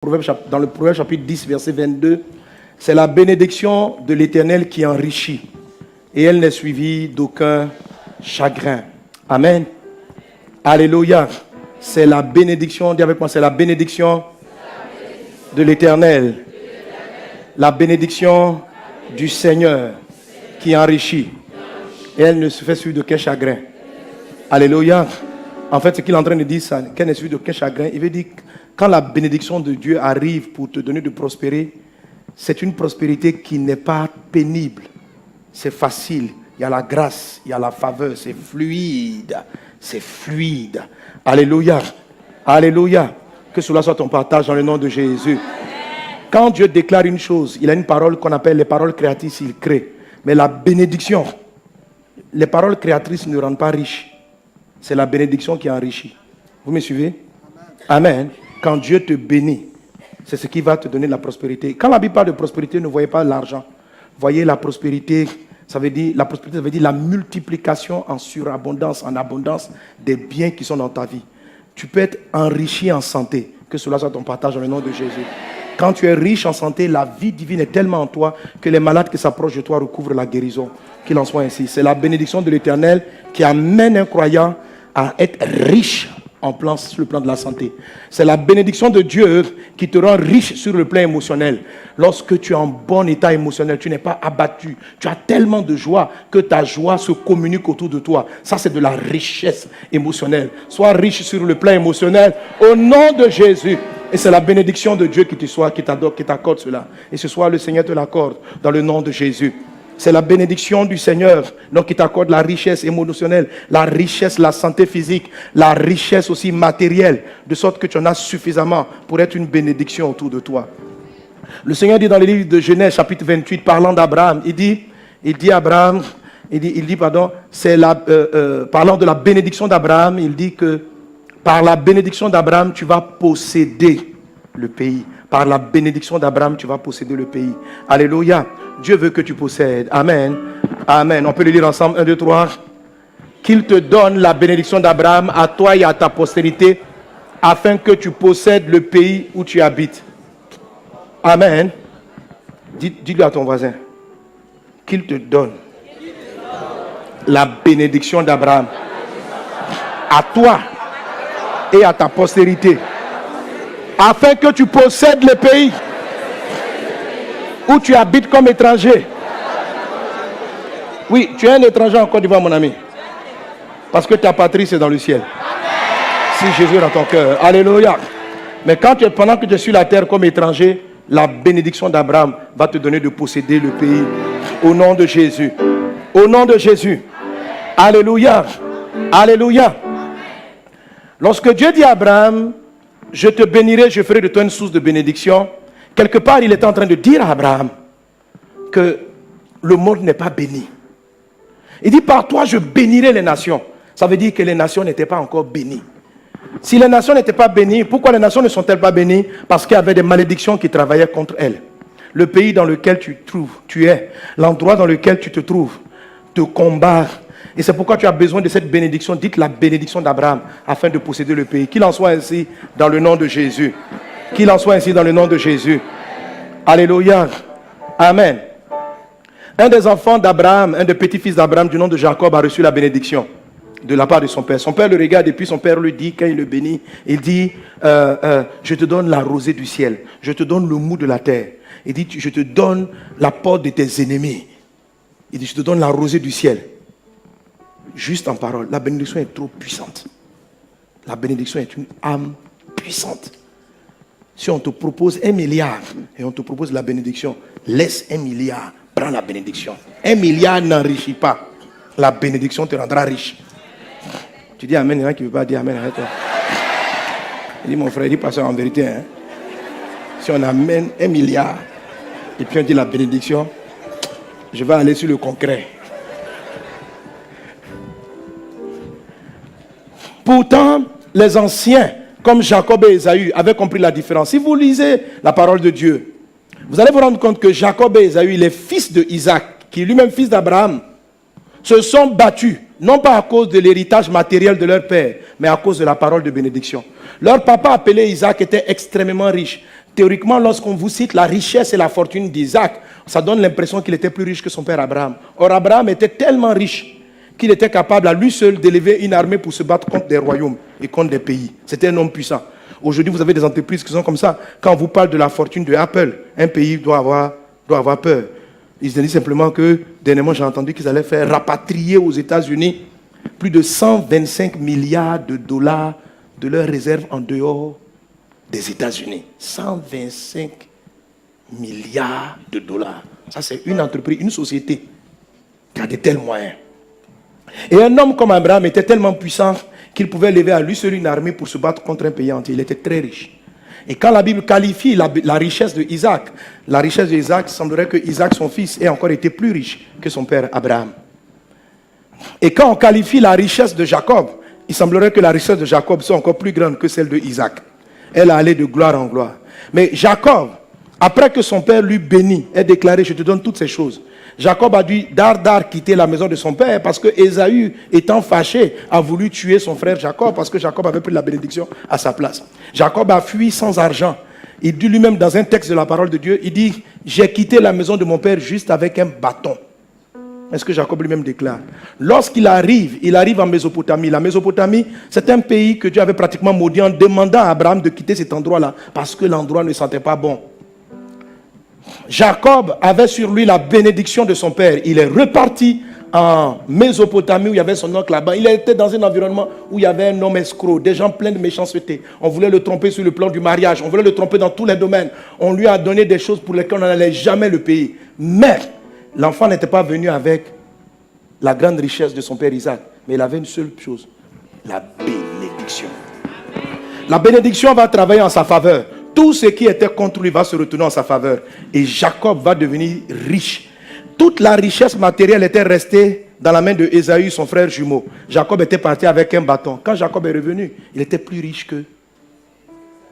Dans le Proverbe chapitre 10, verset 22, c'est la bénédiction de l'Éternel qui enrichit, et elle n'est suivie d'aucun chagrin. Amen. Alléluia. C'est la bénédiction, dis avec moi, c'est la bénédiction de l'Éternel. La bénédiction du Seigneur qui enrichit, et elle ne se fait suivre d'aucun chagrin. Alléluia. En fait, ce qu'il est en train de dire, c'est qu'elle n'est suivie d'aucun chagrin. Il veut dire que quand la bénédiction de Dieu arrive pour te donner de prospérer, c'est une prospérité qui n'est pas pénible. C'est facile. Il y a la grâce, il y a la faveur. C'est fluide. C'est fluide. Alléluia. Alléluia. Que cela soit ton partage dans le nom de Jésus. Quand Dieu déclare une chose, il a une parole qu'on appelle les paroles créatrices, il crée. Mais la bénédiction, les paroles créatrices ne rendent pas riches. C'est la bénédiction qui enrichit. Vous me suivez? Amen. Quand Dieu te bénit, c'est ce qui va te donner la prospérité. Quand la Bible parle de prospérité, ne voyez pas l'argent. Voyez la prospérité, ça veut dire la multiplication en surabondance, en abondance des biens qui sont dans ta vie. Tu peux être enrichi en santé. Que cela soit ton partage dans le nom de Jésus. Quand tu es riche en santé, la vie divine est tellement en toi que les malades qui s'approchent de toi recouvrent la guérison. Qu'il en soit ainsi. C'est la bénédiction de l'Éternel qui amène un croyant à être riche sur le plan de la santé. C'est la bénédiction de Dieu qui te rend riche sur le plan émotionnel. Lorsque tu es en bon état émotionnel, tu n'es pas abattu. Tu as tellement de joie que ta joie se communique autour de toi. Ça, c'est de la richesse émotionnelle. Sois riche sur le plan émotionnel au nom de Jésus. Et c'est la bénédiction de Dieu qui t'accorde cela. Et ce soir, le Seigneur te l'accorde dans le nom de Jésus. C'est la bénédiction du Seigneur donc qui t'accorde la richesse émotionnelle, la richesse, la santé physique, la richesse aussi matérielle, de sorte que tu en as suffisamment pour être une bénédiction autour de toi. Le Seigneur dit dans le livre de Genèse, chapitre 28, parlant d'Abraham, parlant de la bénédiction d'Abraham, il dit que par la bénédiction d'Abraham, tu vas posséder le pays. Par la bénédiction d'Abraham, tu vas posséder le pays. Alléluia. Dieu veut que tu possèdes. Amen. Amen. On peut le lire ensemble. 1, 2, 3. Qu'il te donne la bénédiction d'Abraham à toi et à ta postérité, afin que tu possèdes le pays où tu habites. Amen. Dis-le à ton voisin. Qu'il te donne la bénédiction d'Abraham à toi et à ta postérité, afin que tu possèdes le pays où tu habites comme étranger. Oui, tu es un étranger en Côte d'Ivoire, mon ami. Parce que ta patrie, c'est dans le ciel. Si Jésus est dans ton cœur. Alléluia. Mais pendant que tu es sur la terre comme étranger, la bénédiction d'Abraham va te donner de posséder le pays. Au nom de Jésus. Au nom de Jésus. Alléluia. Alléluia. Lorsque Dieu dit à Abraham, je te bénirai, je ferai de toi une source de bénédiction. Quelque part, il est en train de dire à Abraham que le monde n'est pas béni. Il dit, par toi, je bénirai les nations. Ça veut dire que les nations n'étaient pas encore bénies. Si les nations n'étaient pas bénies, pourquoi les nations ne sont-elles pas bénies? Parce qu'il y avait des malédictions qui travaillaient contre elles. Le pays dans lequel tu es, l'endroit dans lequel tu te trouves, te combat. Et c'est pourquoi tu as besoin de cette bénédiction. Dites la bénédiction d'Abraham afin de posséder le pays. Qu'il en soit ainsi dans le nom de Jésus. Qu'il en soit ainsi dans le nom de Jésus. Alléluia. Amen. Un des enfants d'Abraham, un des petits-fils d'Abraham du nom de Jacob a reçu la bénédiction de la part de son père. Son père le regarde et puis son père lui dit, quand il le bénit, il dit, je te donne la rosée du ciel. Je te donne le mou de la terre. Il dit, je te donne la porte de tes ennemis. Il dit, je te donne la rosée du ciel. Juste en parole, la bénédiction est trop puissante. La bénédiction est une âme puissante. Si on te propose 1 milliard et on te propose la bénédiction, laisse 1 milliard, prends la bénédiction. 1 milliard n'enrichit pas. La bénédiction te rendra riche. Tu dis amen, il y en a qui ne veut pas dire amen. Arrête. Il dit mon frère, il dit pas ça en vérité. Hein? Si on amène 1 milliard et puis on dit la bénédiction, je vais aller sur le concret. Pourtant, les anciens, comme Jacob et Ésaü, avaient compris la différence. Si vous lisez la parole de Dieu, vous allez vous rendre compte que Jacob et Ésaü, les fils de Isaac, qui est lui-même fils d'Abraham, se sont battus, non pas à cause de l'héritage matériel de leur père, mais à cause de la parole de bénédiction. Leur papa appelé Isaac était extrêmement riche. Théoriquement, lorsqu'on vous cite la richesse et la fortune d'Isaac, ça donne l'impression qu'il était plus riche que son père Abraham. Or, Abraham était tellement riche qu'il était capable à lui seul d'élever une armée pour se battre contre des royaumes et contre des pays. C'était un homme puissant. Aujourd'hui, vous avez des entreprises qui sont comme ça. Quand on vous parle de la fortune de Apple, un pays doit avoir peur. Ils disent simplement que, dernièrement, j'ai entendu qu'ils allaient faire rapatrier aux États-Unis plus de 125 milliards de dollars de leurs réserves en dehors des États-Unis. 125 milliards de dollars. Ça, c'est une entreprise, une société qui a de tels moyens. Et un homme comme Abraham était tellement puissant qu'il pouvait lever à lui seul une armée pour se battre contre un pays entier. Il était très riche. Et quand la Bible qualifie la richesse de Isaac, la richesse d'Isaac, il semblerait que Isaac, son fils, ait encore été plus riche que son père Abraham. Et quand on qualifie la richesse de Jacob, il semblerait que la richesse de Jacob soit encore plus grande que celle de Isaac. Elle a allé de gloire en gloire. Mais Jacob, après que son père lui bénit, a déclaré, je te donne toutes ces choses. Jacob a dû d'art quitter la maison de son père parce que Ésaü, étant fâché, a voulu tuer son frère Jacob parce que Jacob avait pris la bénédiction à sa place. Jacob a fui sans argent. Il dit lui-même dans un texte de la parole de Dieu, il dit, j'ai quitté la maison de mon père juste avec un bâton. Est-ce que Jacob lui-même déclare? Lorsqu'il arrive, il arrive en Mésopotamie. La Mésopotamie, c'est un pays que Dieu avait pratiquement maudit en demandant à Abraham de quitter cet endroit-là parce que l'endroit ne sentait pas bon. Jacob avait sur lui la bénédiction de son père. Il est reparti en Mésopotamie où il y avait son oncle là-bas. Il était dans un environnement où il y avait un homme escroc, des gens pleins de méchanceté. On voulait le tromper sur le plan du mariage. On voulait le tromper dans tous les domaines. On lui a donné des choses pour lesquelles on n'allait jamais le payer. Mais l'enfant n'était pas venu avec la grande richesse de son père Isaac. Mais il avait une seule chose, la bénédiction. La bénédiction va travailler en sa faveur. Tout ce qui était contre lui va se retourner en sa faveur. Et Jacob va devenir riche. Toute la richesse matérielle était restée dans la main de Ésaü, son frère jumeau. Jacob était parti avec un bâton. Quand Jacob est revenu, il était plus riche que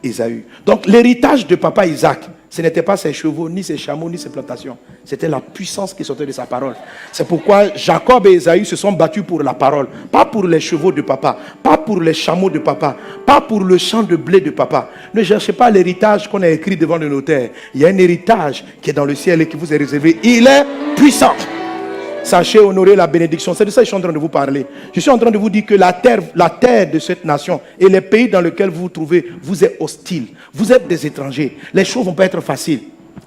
Ésaü. Donc l'héritage de papa Isaac, ce n'était pas ses chevaux, ni ses chameaux, ni ses plantations. C'était la puissance qui sortait de sa parole. C'est pourquoi Jacob et Ésaü se sont battus pour la parole. Pas pour les chevaux de papa, pas pour les chameaux de papa, pas pour le champ de blé de papa. Ne cherchez pas l'héritage qu'on a écrit devant le notaire. Il y a un héritage qui est dans le ciel et qui vous est réservé. Il est puissant. Sachez honorer la bénédiction. C'est de ça que je suis en train de vous parler. Je suis en train de vous dire que la terre de cette nation et les pays dans lesquels vous vous trouvez, vous êtes hostiles. Vous êtes des étrangers. Les choses ne vont pas être faciles.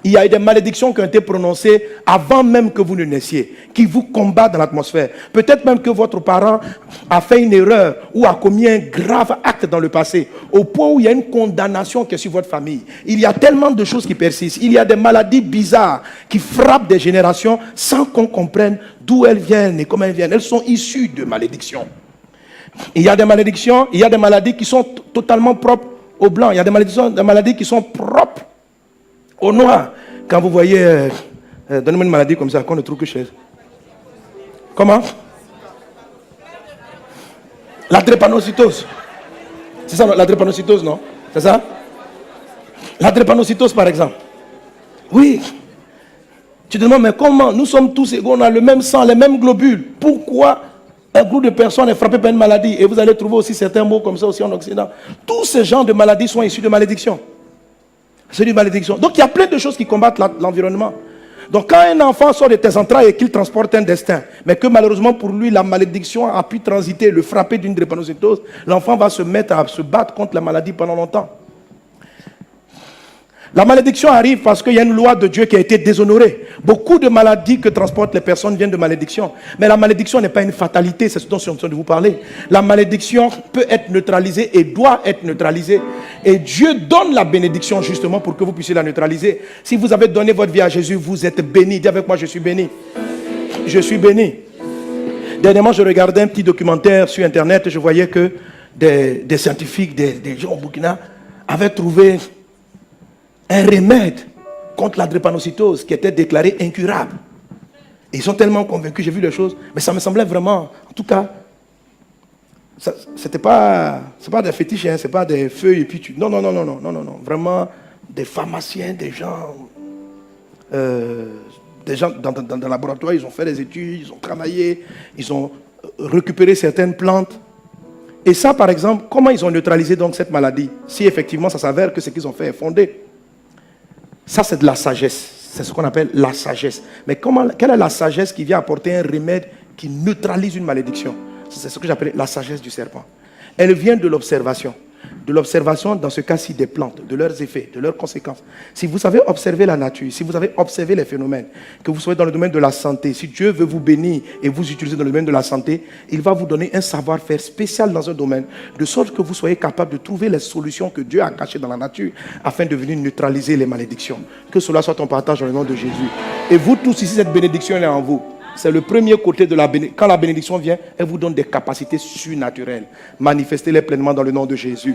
Il y a eu des malédictions qui ont été prononcées avant même que vous ne naissiez, qui vous combattent dans l'atmosphère. Peut-être même que votre parent a fait une erreur ou a commis un grave acte dans le passé, au point où il y a une condamnation qui est sur votre famille. Il y a tellement de choses qui persistent. Il y a des maladies bizarres qui frappent des générations sans qu'on comprenne d'où elles viennent et comment elles viennent. Elles sont issues de malédictions. Il y a des malédictions, il y a des maladies qui sont totalement propres aux blancs. Il y a des maladies qui sont propres au noir. Quand vous voyez, donnez-moi une maladie comme ça, qu'on ne trouve que chez... Comment? La drépanocytose. C'est ça, la drépanocytose, non? C'est ça? La drépanocytose, par exemple. Oui. Tu te demandes, mais comment? Nous sommes tous égaux, on a le même sang, les mêmes globules. Pourquoi un groupe de personnes est frappé par une maladie? Et vous allez trouver aussi certains mots comme ça aussi en Occident. Tous ces genres de maladies sont issus de malédictions. C'est une malédiction. Donc il y a plein de choses qui combattent l'environnement. Donc quand un enfant sort de tes entrailles et qu'il transporte un destin, mais que malheureusement pour lui la malédiction a pu transiter, le frapper d'une drépanocytose, l'enfant va se mettre à se battre contre la maladie pendant longtemps. La malédiction arrive parce qu'il y a une loi de Dieu qui a été déshonorée. Beaucoup de maladies que transportent les personnes viennent de malédiction. Mais la malédiction n'est pas une fatalité, c'est ce dont je suis en train de vous parler. La malédiction peut être neutralisée et doit être neutralisée. Et Dieu donne la bénédiction justement pour que vous puissiez la neutraliser. Si vous avez donné votre vie à Jésus, vous êtes béni. Dis avec moi, je suis béni. Je suis béni. Dernièrement, je regardais un petit documentaire sur Internet et je voyais que des scientifiques, des gens au Burkina avaient trouvé un remède contre la drépanocytose qui était déclaré incurable. Et ils sont tellement convaincus, j'ai vu les choses, mais ça me semblait vraiment, en tout cas, c'est pas des fétiches, hein, c'est pas des feuilles et puis tu... Non, vraiment des pharmaciens, des gens dans le laboratoire, ils ont fait des études, ils ont travaillé, ils ont récupéré certaines plantes. Et ça, par exemple, comment ils ont neutralisé donc cette maladie, si effectivement ça s'avère que ce qu'ils ont fait est fondé? Ça, c'est de la sagesse. C'est ce qu'on appelle la sagesse. Mais quelle est la sagesse qui vient apporter un remède qui neutralise une malédiction? C'est ce que j'appelle la sagesse du serpent. Elle vient de l'observation. De l'observation, dans ce cas-ci, des plantes, de leurs effets, de leurs conséquences. Si vous savez observer la nature, si vous avez observé les phénomènes, que vous soyez dans le domaine de la santé, si Dieu veut vous bénir et vous utiliser dans le domaine de la santé, il va vous donner un savoir-faire spécial dans un domaine, de sorte que vous soyez capable de trouver les solutions que Dieu a cachées dans la nature, afin de venir neutraliser les malédictions. Que cela soit ton partage dans le nom de Jésus. Et vous tous ici, cette bénédiction est en vous. C'est le premier côté de la bénédiction. Quand la bénédiction vient, elle vous donne des capacités surnaturelles. Manifestez-les pleinement dans le nom de Jésus.